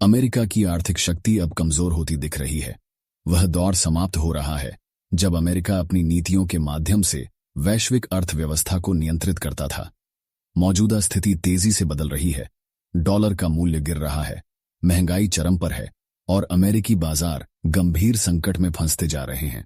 America की आर्थिक शक्ति अब कमजोर होती दिख रही है। वह दौर समाप्त हो रहा है जब अमेरिका अपनी नीतियों के माध्यम से वैश्विक अर्थव्यवस्था को नियंत्रित करता था। मौजूदा स्थिति तेजी से बदल रही है। डॉलर का मूल्य गिर रहा है, महंगाई चरम पर है और अमेरिकी बाजार गंभीर संकट में फंसते जा रहे हैं।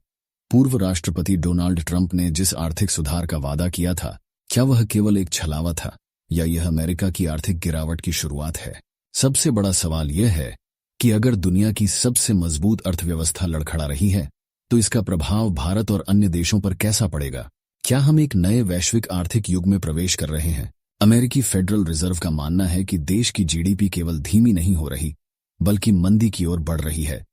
पूर्व राष्ट्रपति डोनाल्ड ट्रंप ने जिस आर्थिक सुधार का वादा किया था, क्या वह केवल एक छलावा था या यह अमेरिका की आर्थिक गिरावट की शुरुआत है? सबसे बड़ा सवाल यह है कि अगर दुनिया की सबसे मजबूत अर्थव्यवस्था लड़खड़ा रही है तो इसका प्रभाव भारत और अन्य देशों पर कैसा पड़ेगा? क्या हम एक नए वैश्विक आर्थिक युग में प्रवेश कर रहे हैं? अमेरिकी फेडरल रिजर्व का मानना है कि देश की जीडीपी केवल धीमी नहीं हो रही बल्कि मंदी की ओर बढ़ रही है।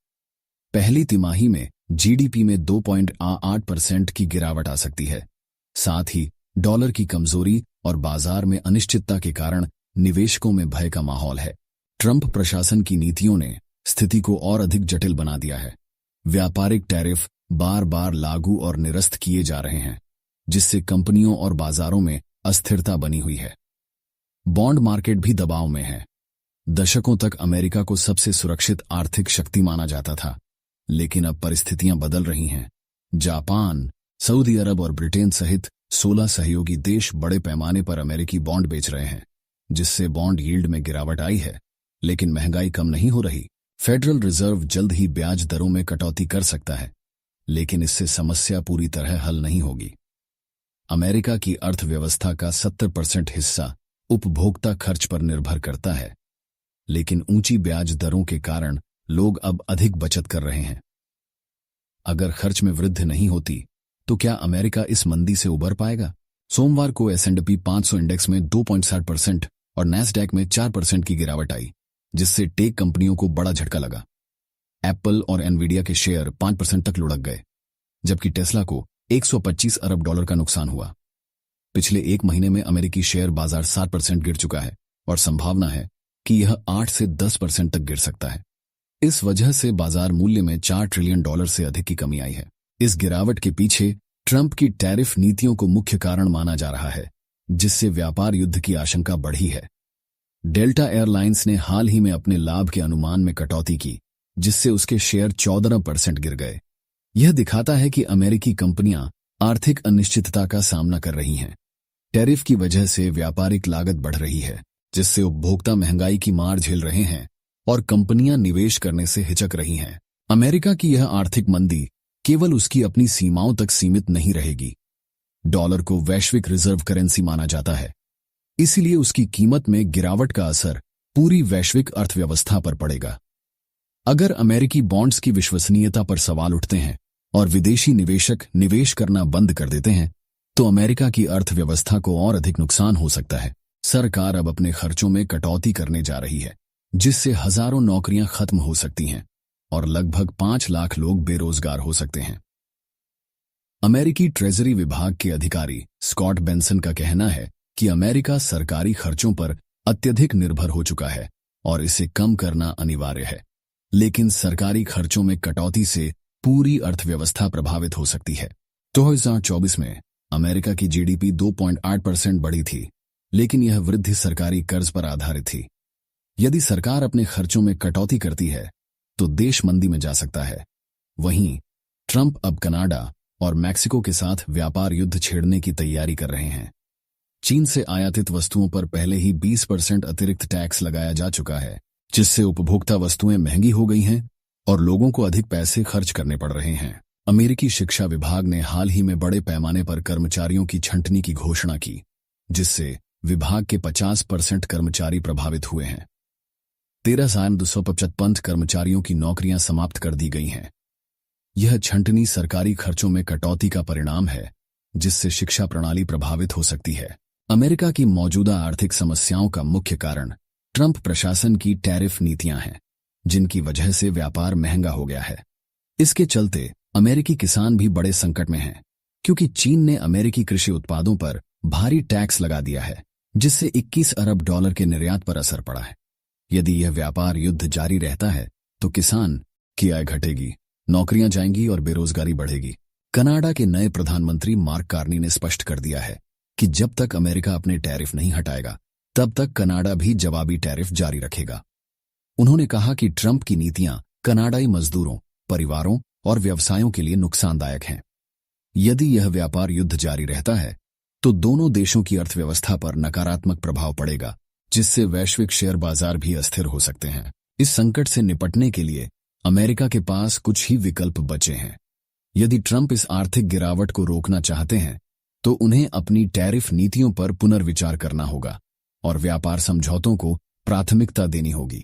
पहली तिमाही में जीडीपी में 2.8% की गिरावट आ सकती है। साथ ही डॉलर की कमजोरी और बाजार में अनिश्चितता के कारण निवेशकों में भय का माहौल है। ट्रंप प्रशासन की नीतियों ने स्थिति को और अधिक जटिल बना दिया है। व्यापारिक टैरिफ बार बार लागू और निरस्त किए जा रहे हैं, जिससे कंपनियों और बाजारों में अस्थिरता बनी हुई है। बॉन्ड मार्केट भी दबाव में है। दशकों तक अमेरिका को सबसे सुरक्षित आर्थिक शक्ति माना जाता था, लेकिन अब परिस्थितियां बदल रही हैं। जापान, सऊदी अरब और ब्रिटेन सहित 16 सहयोगी देश बड़े पैमाने पर अमेरिकी बॉन्ड बेच रहे हैं, जिससे बॉन्ड यील्ड में गिरावट आई है, लेकिन महंगाई कम नहीं हो रही। फेडरल रिजर्व जल्द ही ब्याज दरों में कटौती कर सकता है, लेकिन इससे समस्या पूरी तरह हल नहीं होगी। अमेरिका की अर्थव्यवस्था का 70% हिस्सा उपभोक्ता खर्च पर निर्भर करता है, लेकिन ऊंची ब्याज दरों के कारण लोग अब अधिक बचत कर रहे हैं। अगर खर्च में वृद्धि नहीं होती तो क्या अमेरिका इस मंदी से उबर पाएगा? सोमवार को S&P 500 इंडेक्स में 2.7% और नैस्डैक में 4% की गिरावट आई, जिससे टेक कंपनियों को बड़ा झटका लगा। एप्पल और एनवीडिया के शेयर 5% तक लुढ़क गए, जबकि टेस्ला को $125 अरब का नुकसान हुआ। पिछले एक महीने में अमेरिकी शेयर बाजार 7% गिर चुका है और संभावना है कि यह 8 से 10% तक गिर सकता है। इस वजह से बाजार मूल्य में $4 ट्रिलियन से अधिक की कमी आई है। इस गिरावट के पीछे ट्रंप की टैरिफ नीतियों को मुख्य कारण माना जा रहा है, जिससे व्यापार युद्ध की आशंका बढ़ी है। डेल्टा एयरलाइंस ने हाल ही में अपने लाभ के अनुमान में कटौती की, जिससे उसके शेयर 14% गिर गए। यह दिखाता है कि अमेरिकी कंपनियां आर्थिक अनिश्चितता का सामना कर रही हैं। टैरिफ की वजह से व्यापारिक लागत बढ़ रही है, जिससे उपभोक्ता महंगाई की मार झेल रहे हैं और कंपनियां निवेश करने से हिचक रही हैं। अमेरिका की यह आर्थिक मंदी केवल उसकी अपनी सीमाओं तक सीमित नहीं रहेगी। डॉलर को वैश्विक रिजर्व करेंसी माना जाता है, इसलिए उसकी कीमत में गिरावट का असर पूरी वैश्विक अर्थव्यवस्था पर पड़ेगा। अगर अमेरिकी बॉन्ड्स की विश्वसनीयता पर सवाल उठते हैं और विदेशी निवेशक निवेश करना बंद कर देते हैं, तो अमेरिका की अर्थव्यवस्था को और अधिक नुकसान हो सकता है। सरकार अब अपने खर्चों में कटौती करने जा रही है, जिससे हजारों नौकरियां खत्म हो सकती हैं और लगभग 5 लाख लोग बेरोजगार हो सकते हैं। अमेरिकी ट्रेजरी विभाग के अधिकारी स्कॉट बेंसन का कहना है कि अमेरिका सरकारी खर्चों पर अत्यधिक निर्भर हो चुका है और इसे कम करना अनिवार्य है। लेकिन सरकारी खर्चों में कटौती से पूरी अर्थव्यवस्था प्रभावित हो सकती है। 2024 में अमेरिका की जीडीपी 2.8% बढ़ी थी, लेकिन यह वृद्धि सरकारी कर्ज पर आधारित थी। यदि सरकार अपने खर्चों में कटौती करती है तो देश मंदी में जा सकता है। वहीं ट्रंप अब कनाडा और मैक्सिको के साथ व्यापार युद्ध छेड़ने की तैयारी कर रहे हैं। चीन से आयातित वस्तुओं पर पहले ही 20% अतिरिक्त टैक्स लगाया जा चुका है, जिससे उपभोक्ता वस्तुएं महंगी हो गई हैं और लोगों को अधिक पैसे खर्च करने पड़ रहे हैं। अमेरिकी शिक्षा विभाग ने हाल ही में बड़े पैमाने पर कर्मचारियों की छंटनी की घोषणा की, जिससे विभाग के 50% कर्मचारी प्रभावित हुए हैं। 13,255 कर्मचारियों की नौकरियां समाप्त कर दी गई हैं। यह छंटनी सरकारी खर्चों में कटौती का परिणाम है, जिससे शिक्षा प्रणाली प्रभावित हो सकती है। अमेरिका की मौजूदा आर्थिक समस्याओं का मुख्य कारण ट्रंप प्रशासन की टैरिफ नीतियां हैं, जिनकी वजह से व्यापार महंगा हो गया है। इसके चलते अमेरिकी किसान भी बड़े संकट में हैं, क्योंकि चीन ने अमेरिकी कृषि उत्पादों पर भारी टैक्स लगा दिया है, जिससे $21 अरब के निर्यात पर असर पड़ा है। यदि यह व्यापार युद्ध जारी रहता है तो किसान की आय घटेगी, नौकरियां जाएंगी और बेरोजगारी बढ़ेगी। कनाडा के नए प्रधानमंत्री मार्क कार्नी ने स्पष्ट कर दिया है कि जब तक अमेरिका अपने टैरिफ नहीं हटाएगा, तब तक कनाडा भी जवाबी टैरिफ जारी रखेगा। उन्होंने कहा कि ट्रंप की नीतियां कनाडाई मजदूरों, परिवारों और व्यवसायों के लिए नुकसानदायक हैं। यदि यह व्यापार युद्ध जारी रहता है तो दोनों देशों की अर्थव्यवस्था पर नकारात्मक प्रभाव पड़ेगा, जिससे वैश्विक शेयर बाजार भी अस्थिर हो सकते हैं। इस संकट से निपटने के लिए अमेरिका के पास कुछ ही विकल्प बचे हैं। यदि ट्रंप इस आर्थिक गिरावट को रोकना चाहते हैं तो उन्हें अपनी टैरिफ नीतियों पर पुनर्विचार करना होगा और व्यापार समझौतों को प्राथमिकता देनी होगी।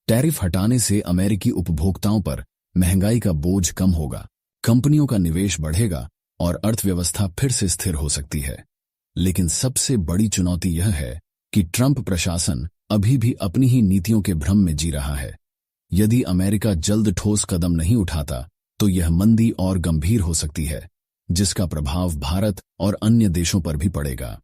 टैरिफ हटाने से अमेरिकी उपभोक्ताओं पर महंगाई का बोझ कम होगा, कंपनियों का निवेश बढ़ेगा और अर्थव्यवस्था फिर से स्थिर हो सकती है। लेकिन सबसे बड़ी चुनौती यह है कि ट्रंप प्रशासन अभी भी अपनी ही नीतियों के भ्रम में जी रहा है। यदि अमेरिका जल्द ठोस कदम नहीं उठाता तो यह मंदी और गंभीर हो सकती है, जिसका प्रभाव भारत और अन्य देशों पर भी पड़ेगा।